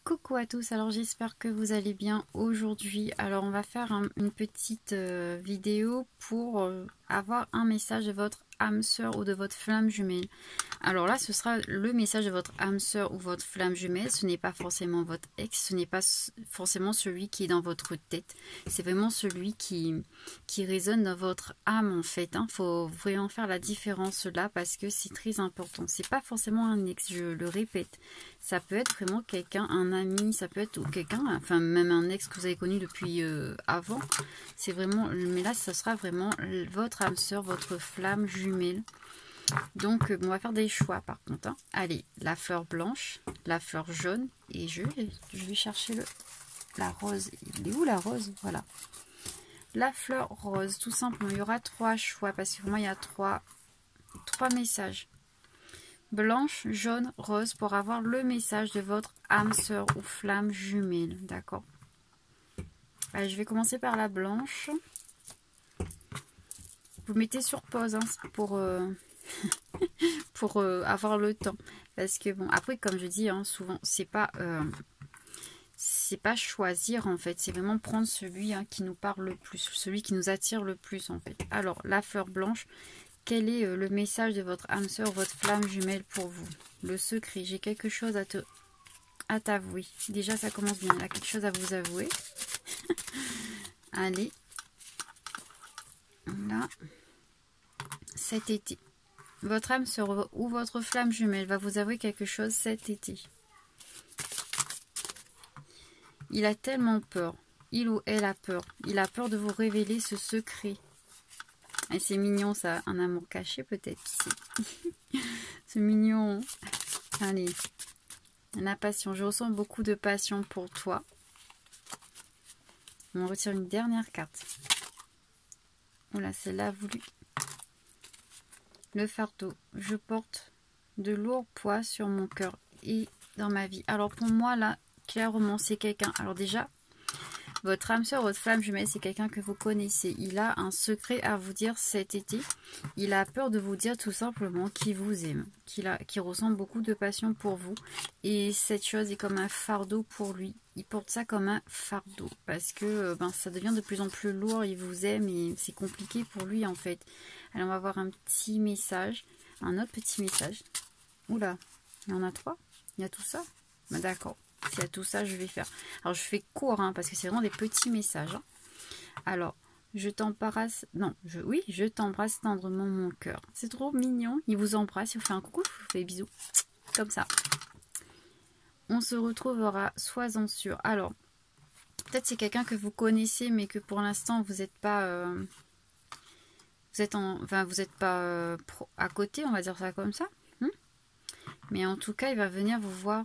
Coucou à tous, alors j'espère que vous allez bien aujourd'hui. Alors on va faire une petite vidéo pour avoir un message de votre âme sœur ou de votre flamme jumelle. Alors là ce sera le message de votre âme sœur ou votre flamme jumelle. Ce n'est pas forcément votre ex, ce n'est pas forcément celui qui est dans votre tête. C'est vraiment celui qui résonne dans votre âme en fait. Faut vraiment faire la différence là parce que c'est très important. C'est pas forcément un ex, je le répète. Ça peut être vraiment quelqu'un, un ami, ça peut être quelqu'un, enfin même un ex que vous avez connu depuis avant. C'est vraiment, mais là ça sera vraiment votre âme sœur, votre flamme jumelle. Donc on va faire des choix par contre. Allez, la fleur blanche, la fleur jaune et je vais chercher la rose. Il est où la rose? Voilà. La fleur rose, tout simplement. Il y aura 3 choix parce que pour moi il y a trois messages. Blanche, jaune, rose pour avoir le message de votre âme sœur ou flamme jumelle. D'accord. Allez, je vais commencer par la blanche. Vous mettez sur pause pour, pour avoir le temps. Parce que bon, après comme je dis, souvent c'est pas choisir en fait. C'est vraiment prendre celui qui nous parle le plus, celui qui nous attire le plus en fait. Alors la fleur blanche. Quel est le message de votre âme sœur, votre flamme jumelle pour vous? Le secret, j'ai quelque chose à t'avouer. Déjà, ça commence bien. Il y a quelque chose à vous avouer. Allez. Là. Cet été. Votre âme sœur ou votre flamme jumelle va vous avouer quelque chose cet été. Il a tellement peur. Il ou elle a peur. Il a peur de vous révéler ce secret. Et c'est mignon ça, un amour caché peut-être. C'est mignon. Allez, la passion. Je ressens beaucoup de passion pour toi. On retire une dernière carte. Voilà, celle-là voulu. Le fardeau. Je porte de lourds poids sur mon cœur et dans ma vie. Alors pour moi là, clairement c'est quelqu'un. Alors déjà, votre âme sœur, votre flamme jumelle, c'est quelqu'un que vous connaissez. Il a un secret à vous dire cet été. Il a peur de vous dire tout simplement qu'il vous aime, qu'il ressent beaucoup de passion pour vous. Et cette chose est comme un fardeau pour lui. Il porte ça comme un fardeau parce que ça devient de plus en plus lourd. Il vous aime et c'est compliqué pour lui en fait. Alors on va voir un petit message, un autre petit message. Oula, il y en a 3. Il y a tout ça. D'accord. S'il y a tout ça, je vais faire. Alors, je fais court, parce que c'est vraiment des petits messages. Alors, je t'embrasse. Non, oui, je t'embrasse tendrement mon cœur. C'est trop mignon. Il vous embrasse, il vous fait un coucou, il vous fait des bisous. Comme ça. On se retrouvera, sois-en sûr. Alors, peut-être c'est quelqu'un que vous connaissez, mais que pour l'instant, vous n'êtes pas... vous n'êtes pas à côté, on va dire ça comme ça. Mais en tout cas, il va venir vous voir.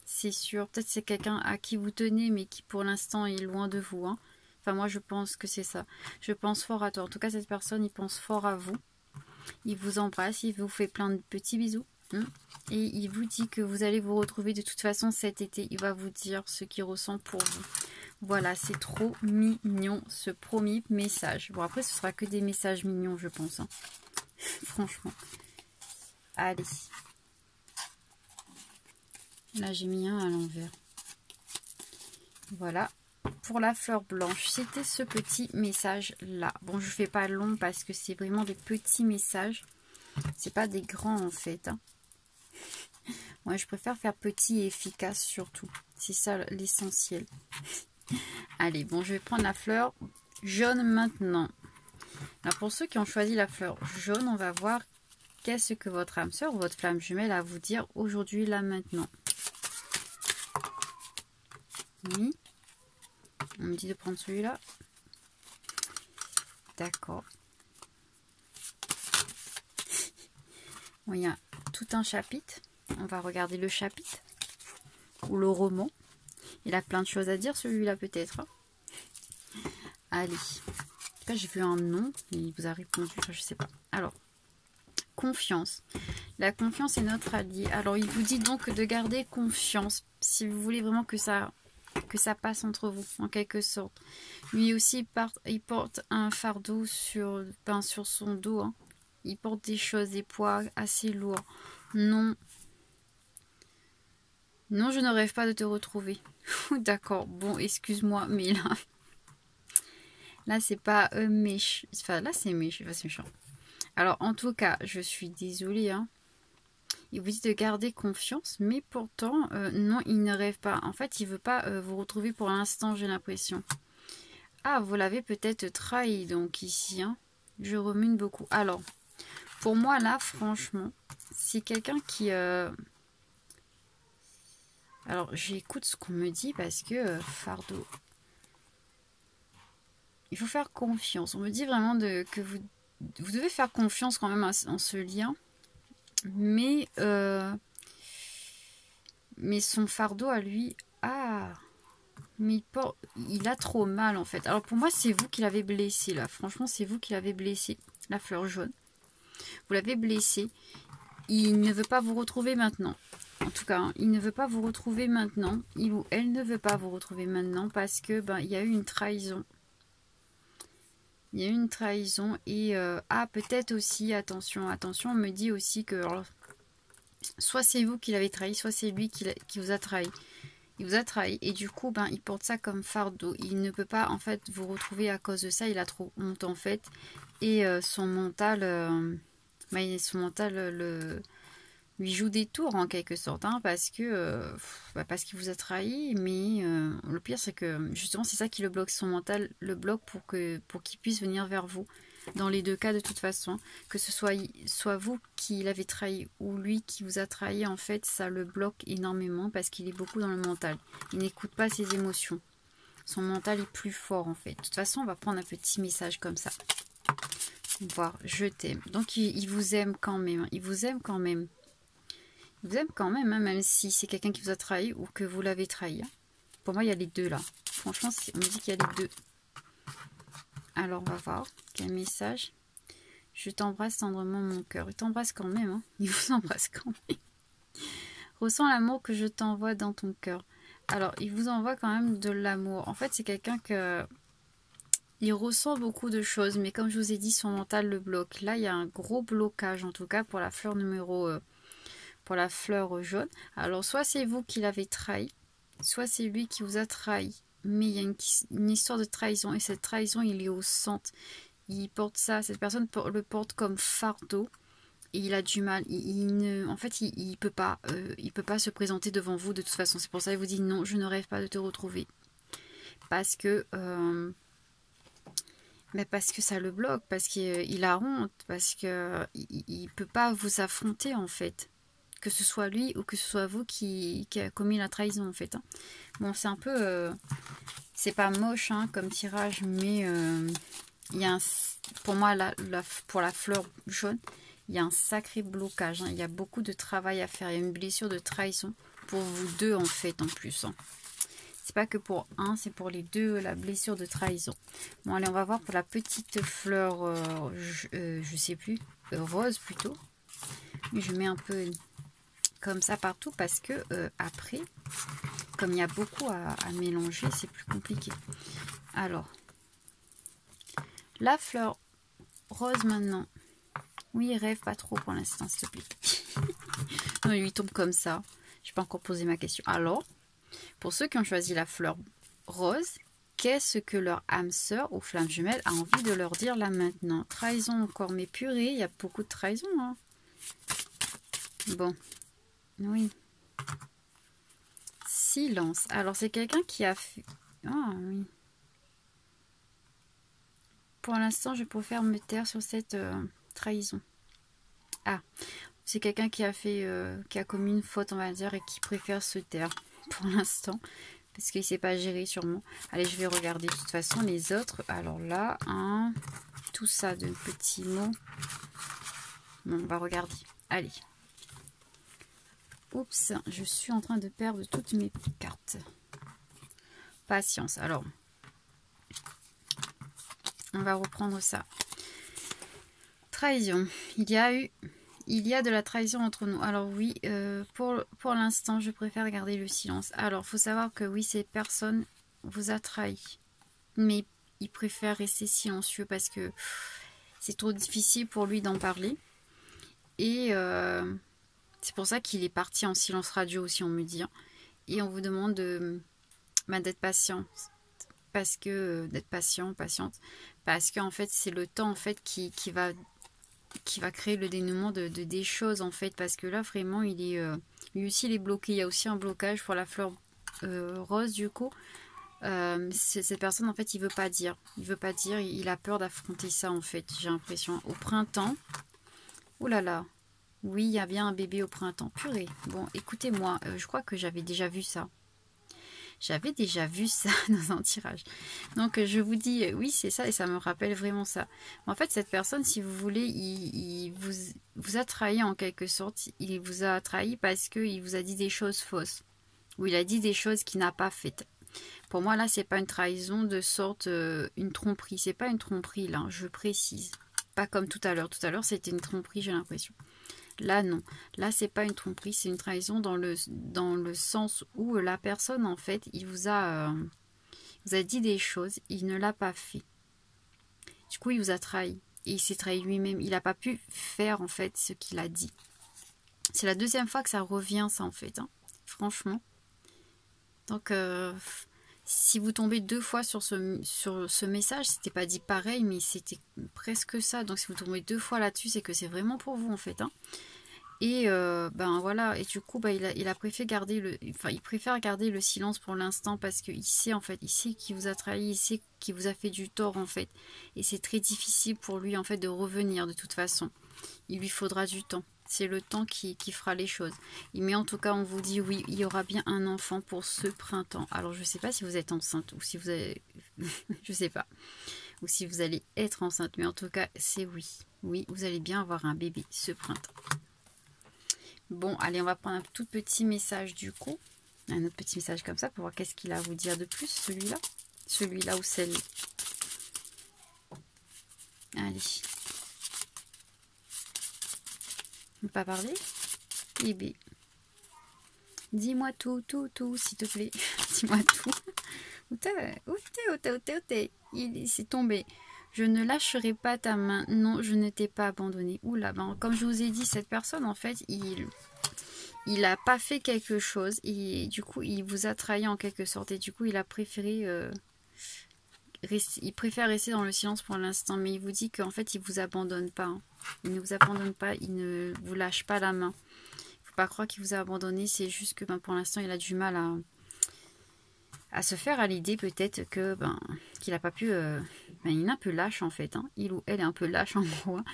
C'est sûr, peut-être c'est quelqu'un à qui vous tenez, mais qui pour l'instant est loin de vous. Enfin, moi, je pense que c'est ça. Je pense fort à toi. En tout cas, cette personne, il pense fort à vous. Il vous embrasse, il vous fait plein de petits bisous. Et il vous dit que vous allez vous retrouver de toute façon cet été. Il va vous dire ce qu'il ressent pour vous. Voilà, c'est trop mignon, ce premier message. Bon, après, ce sera que des messages mignons, je pense. Franchement. Allez. Là, j'ai mis un à l'envers. Voilà. Pour la fleur blanche, c'était ce petit message-là. Bon, je ne fais pas long parce que c'est vraiment des petits messages. C'est pas des grands, en fait. Moi, je préfère faire petit et efficace, surtout. C'est ça, l'essentiel. Allez, bon, je vais prendre la fleur jaune maintenant. Alors, pour ceux qui ont choisi la fleur jaune, on va voir qu'est-ce que votre âme sœur ou votre flamme jumelle a à vous dire aujourd'hui, là, maintenant. Oui. On me dit de prendre celui-là. D'accord. Bon, il y a tout un chapitre. On va regarder le chapitre. Ou le roman. Il a plein de choses à dire, celui-là, peut-être. Allez. En tout cas, j'ai vu un nom. Il vous a répondu. Enfin, je sais pas. Alors. Confiance. La confiance est notre allié. Alors, il vous dit donc de garder confiance. Si vous voulez vraiment que ça passe entre vous, en quelque sorte. Lui aussi, il porte un fardeau sur son dos. Il porte des choses, des poids assez lourds. Non Non, je ne rêve pas de te retrouver. D'accord, bon, excuse-moi, mais là... Là, c'est pas méchant. Enfin, là, c'est méchant. Enfin, c'est méchant. Alors, en tout cas, je suis désolée, hein. Il vous dit de garder confiance, mais pourtant, non, il ne rêve pas. En fait, il veut pas vous retrouver pour l'instant, j'ai l'impression. Ah, vous l'avez peut-être trahi, donc, ici, hein. Je remue beaucoup. Alors, pour moi, là, franchement, c'est quelqu'un qui... Alors, j'écoute ce qu'on me dit parce que, fardeau... Il faut faire confiance. On me dit vraiment que vous devez faire confiance quand même en ce lien. Mais son fardeau à lui... Ah, mais il a trop mal en fait. Alors pour moi, c'est vous qui l'avez blessé là. Franchement, c'est vous qui l'avez blessé. La fleur jaune. Vous l'avez blessé. Il ne veut pas vous retrouver maintenant. En tout cas, hein, il ne veut pas vous retrouver maintenant. Il ou elle ne veut pas vous retrouver maintenant parce que il y a eu une trahison. Il y a eu une trahison et ah, peut-être aussi, attention, on me dit aussi que alors, soit c'est vous qui l'avez trahi, soit c'est lui qui vous a trahi. Il vous a trahi et du coup, il porte ça comme fardeau. Il ne peut pas en fait vous retrouver à cause de ça. Il a trop honte en fait et son mental, lui joue des tours en quelque sorte, hein, parce qu'il vous a trahi. Mais le pire, c'est que justement, c'est ça qui le bloque. Son mental le bloque pour qu'il puisse venir vers vous. Dans les deux cas, de toute façon, que ce soit vous qui l'avez trahi ou lui qui vous a trahi, en fait, ça le bloque énormément parce qu'il est beaucoup dans le mental. Il n'écoute pas ses émotions. Son mental est plus fort, en fait. De toute façon, on va prendre un petit message comme ça. Voir, je t'aime. Donc, il vous aime quand même. Il vous aime quand même. Il vous aime quand même, hein, même si c'est quelqu'un qui vous a trahi ou que vous l'avez trahi. Hein. Pour moi, il y a les deux là. Franchement, on me dit qu'il y a les deux. Alors, on va voir. Quel message? Je t'embrasse tendrement mon cœur. Il t'embrasse quand même. Hein. Il vous embrasse quand même. Ressens l'amour que je t'envoie dans ton cœur. Alors, il vous envoie quand même de l'amour. En fait, c'est quelqu'un que... Il ressent beaucoup de choses. Mais comme je vous ai dit, son mental le bloque. Là, il y a un gros blocage. En tout cas, pour la fleur pour la fleur jaune. Alors, soit c'est vous qui l'avez trahi. Soit c'est lui qui vous a trahi. Mais il y a une histoire de trahison. Et cette trahison, il est au centre. Il porte ça, cette personne le porte comme fardeau. Et il a du mal. En fait, il peut pas se présenter devant vous de toute façon. C'est pour ça qu'il vous dit non, je ne rêve pas de te retrouver. Parce que ça le bloque, parce qu'il a honte, parce que il peut pas vous affronter en fait. Que ce soit lui ou que ce soit vous qui a commis la trahison en fait. Hein. Bon, c'est un peu... c'est pas moche hein, comme tirage, mais il y a pour moi, pour la fleur jaune, il y a un sacré blocage. Hein. Il y a beaucoup de travail à faire. Il y a une blessure de trahison pour vous deux en fait en plus. Hein. C'est pas que pour un, c'est pour les deux la blessure de trahison. Bon allez, on va voir pour la petite fleur, je sais plus, rose plutôt. Je mets un peu... comme ça partout parce que après, comme il y a beaucoup à mélanger, c'est plus compliqué. Alors, la fleur rose maintenant. Oui, rêve pas trop pour l'instant, s'il te plaît. Non, il lui tombe comme ça. Je n'ai pas encore posé ma question. Alors, pour ceux qui ont choisi la fleur rose, qu'est-ce que leur âme sœur ou flamme jumelle a envie de leur dire là maintenant? Trahison encore, mais purée, il y a beaucoup de trahison. Hein. Bon. Oui. Silence. Alors, c'est quelqu'un qui a fait... Ah, oui. Pour l'instant, je préfère me taire sur cette trahison. Ah, c'est quelqu'un qui a fait... qui a commis une faute, on va dire, et qui préfère se taire pour l'instant. Parce qu'il ne sait pas gérer sûrement. Allez, je vais regarder de toute façon les autres. Alors là, tout ça de petits mots. Bon, on va regarder. Allez. Oups, je suis en train de perdre toutes mes cartes. Patience. Alors, on va reprendre ça. Trahison. Il y a de la trahison entre nous. Alors oui, pour l'instant, je préfère garder le silence. Alors, il faut savoir que oui, cette personne vous a trahi. Mais il préfère rester silencieux parce que c'est trop difficile pour lui d'en parler. Et... c'est pour ça qu'il est parti en silence radio aussi, on me dit. et on vous demande d'être patient. Parce que d'être patiente. Parce qu'en fait, c'est le temps en fait qui va créer le dénouement des choses en fait. Parce que là, vraiment, lui aussi, il est bloqué. Il y a aussi un blocage pour la fleur rose du coup. Cette personne en fait il veut pas dire, il a peur d'affronter ça en fait, j'ai l'impression. Au printemps, oh là là, oui il y a bien un bébé au printemps, purée. Bon écoutez-moi, je crois que j'avais déjà vu ça dans un tirage, donc je vous dis oui c'est ça, et ça me rappelle vraiment ça. En fait cette personne, si vous voulez, il vous a trahi en quelque sorte. Il vous a trahi parce qu'il vous a dit des choses fausses, ou il a dit des choses qu'il n'a pas faites. Pour moi, là, c'est pas une trahison de sorte, une tromperie. C'est pas une tromperie, là, je précise. Pas comme tout à l'heure. Tout à l'heure, c'était une tromperie, j'ai l'impression. Là, non. Là, c'est pas une tromperie, c'est une trahison dans le sens où la personne, en fait, il vous a dit des choses, il ne l'a pas fait. Du coup, il vous a trahi. Et il s'est trahi lui-même. Il n'a pas pu faire, en fait, ce qu'il a dit. C'est la deuxième fois que ça revient, ça, en fait. Hein. Franchement. Donc... si vous tombez 2 fois sur ce message, c'était pas dit pareil, mais c'était presque ça. Donc si vous tombez 2 fois là-dessus, c'est que c'est vraiment pour vous en fait. Hein. Et ben voilà. Et du coup, il a préféré garder il préfère garder le silence pour l'instant parce qu'il sait en fait, il sait qu'il vous a trahi, il sait qu'il vous a fait du tort en fait. Et c'est très difficile pour lui en fait de revenir de toute façon. Il lui faudra du temps. C'est le temps qui fera les choses. Mais en tout cas, on vous dit oui, il y aura bien un enfant pour ce printemps. Alors, je ne sais pas si vous êtes enceinte ou si vous avez... je ne sais pas. Ou si vous allez être enceinte. Mais en tout cas, c'est oui. Oui, vous allez bien avoir un bébé ce printemps. Bon, allez, on va prendre un tout petit message du coup. Un autre petit message comme ça pour voir qu'est-ce qu'il a à vous dire de plus, celui-là. Celui-là ou celle-là. Allez. Pas parler. Eh bien, dis-moi tout, s'il te plaît. Dis-moi tout. Où t'es. Il s'est tombé. Je ne lâcherai pas ta main. Non, je ne t'ai pas abandonné. Oula, ben, comme je vous ai dit, cette personne, en fait, il a pas fait quelque chose. Et du coup, il vous a trahi en quelque sorte. Et du coup, il a préféré... il préfère rester dans le silence pour l'instant. Mais il vous dit qu'en fait, il vous abandonne pas. Hein. Il ne vous abandonne pas. Il ne vous lâche pas la main. Faut pas croire qu'il vous a abandonné, c'est juste que pour l'instant il a du mal à se faire à l'idée peut-être que qu'il n'a pas pu, il est un peu lâche en fait, hein. Il ou elle est un peu lâche en gros, hein.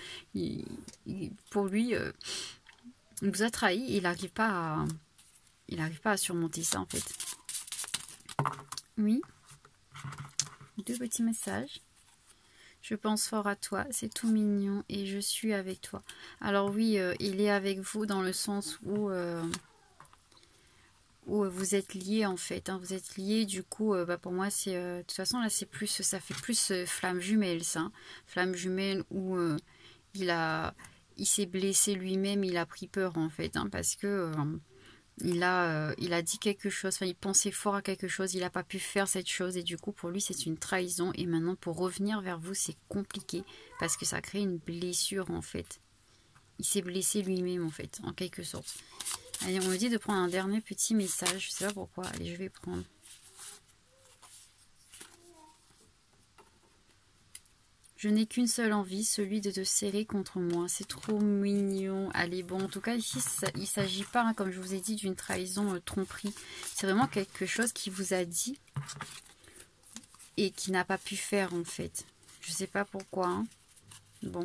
Pour lui il vous a trahi, il n'arrive pas à surmonter ça en fait. Oui, 2 petits messages. Je pense fort à toi, c'est tout mignon et je suis avec toi. Alors oui, il est avec vous dans le sens où vous êtes liés en fait. Hein, vous êtes liés, du coup, pour moi, c'est de toute façon là, c'est plus, ça fait plus flamme jumelle, ça. Hein. Flamme jumelle où il s'est blessé lui-même, il a pris peur en fait, hein, parce que il a dit quelque chose, il pensait fort à quelque chose, il n'a pas pu faire cette chose et du coup pour lui c'est une trahison et maintenant pour revenir vers vous c'est compliqué parce que ça crée une blessure en fait. Il s'est blessé lui-même en fait, en quelque sorte. Allez, on me dit de prendre un dernier petit message, je sais pas pourquoi, allez je vais prendre. Je n'ai qu'une seule envie, celui de te serrer contre moi. C'est trop mignon. Allez, bon, en tout cas, ici, il ne s'agit pas, hein, comme je vous ai dit, d'une trahison tromperie. C'est vraiment quelque chose qu'il vous a dit et qui n'a pas pu faire, en fait. Je ne sais pas pourquoi. Hein. Bon.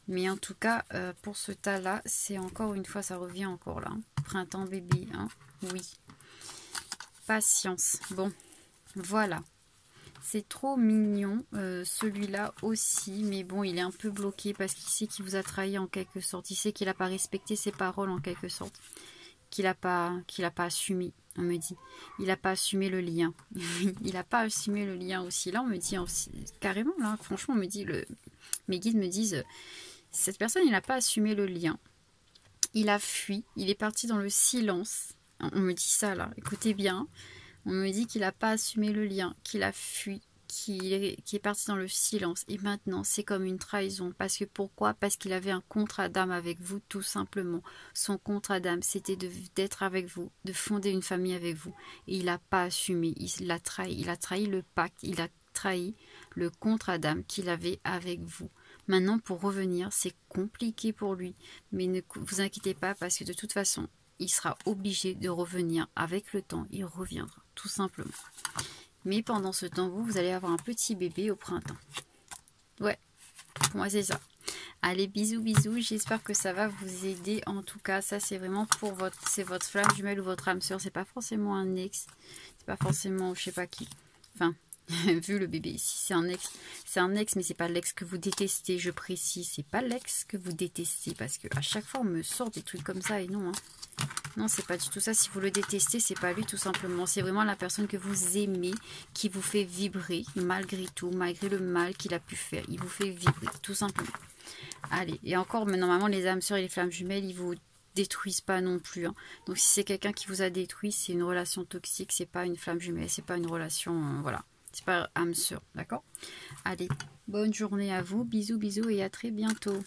Mais en tout cas, pour ce tas-là, c'est encore une fois, ça revient encore là. Hein. Printemps bébé, hein. Oui. Patience. Bon, voilà. C'est trop mignon, celui-là aussi, mais bon, il est un peu bloqué parce qu'il sait qu'il vous a trahi en quelque sorte. Il sait qu'il n'a pas respecté ses paroles en quelque sorte, qu'il n'a pas assumé, on me dit. Il n'a pas assumé le lien. Il n'a pas assumé le lien aussi. Là, on me dit aussi, carrément, là, franchement, on me dit, mes guides me disent, cette personne, il n'a pas assumé le lien. Il a fui, il est parti dans le silence. On me dit ça, là, écoutez bien. On me dit qu'il n'a pas assumé le lien, qu'il a fui, qui est parti dans le silence. Et maintenant, c'est comme une trahison. Parce que pourquoi? Parce qu'il avait un contrat d'âme avec vous, tout simplement. Son contrat d'âme, c'était d'être avec vous, de fonder une famille avec vous. Et il n'a pas assumé, il l'a trahi. Il a trahi le pacte, il a trahi le contrat d'âme qu'il avait avec vous. Maintenant, pour revenir, c'est compliqué pour lui. Mais ne vous inquiétez pas, parce que de toute façon, il sera obligé de revenir avec le temps. Il reviendra, tout simplement. Mais pendant ce temps, vous allez avoir un petit bébé au printemps. Ouais, pour moi, c'est ça. Allez, bisous, bisous. J'espère que ça va vous aider. En tout cas, ça, c'est vraiment pour votre flamme jumelle ou votre âme sœur. C'est pas forcément un ex. C'est pas forcément, je sais pas qui. Enfin, vu le bébé ici, c'est un ex. C'est un ex, mais c'est pas l'ex que vous détestez. Je précise, c'est pas l'ex que vous détestez. Parce que à chaque fois, on me sort des trucs comme ça et non, hein. Non, c'est pas du tout ça. Si vous le détestez, c'est pas lui tout simplement. C'est vraiment la personne que vous aimez, qui vous fait vibrer malgré tout, malgré le mal qu'il a pu faire. Il vous fait vibrer, tout simplement. Allez, et encore, mais normalement, les âmes sœurs et les flammes jumelles, ils vous détruisent pas non plus. Hein. Donc, si c'est quelqu'un qui vous a détruit, c'est une relation toxique, c'est pas une flamme jumelle, c'est pas une relation, voilà. C'est pas âme sœur, d'accord? Allez, bonne journée à vous, bisous, bisous et à très bientôt.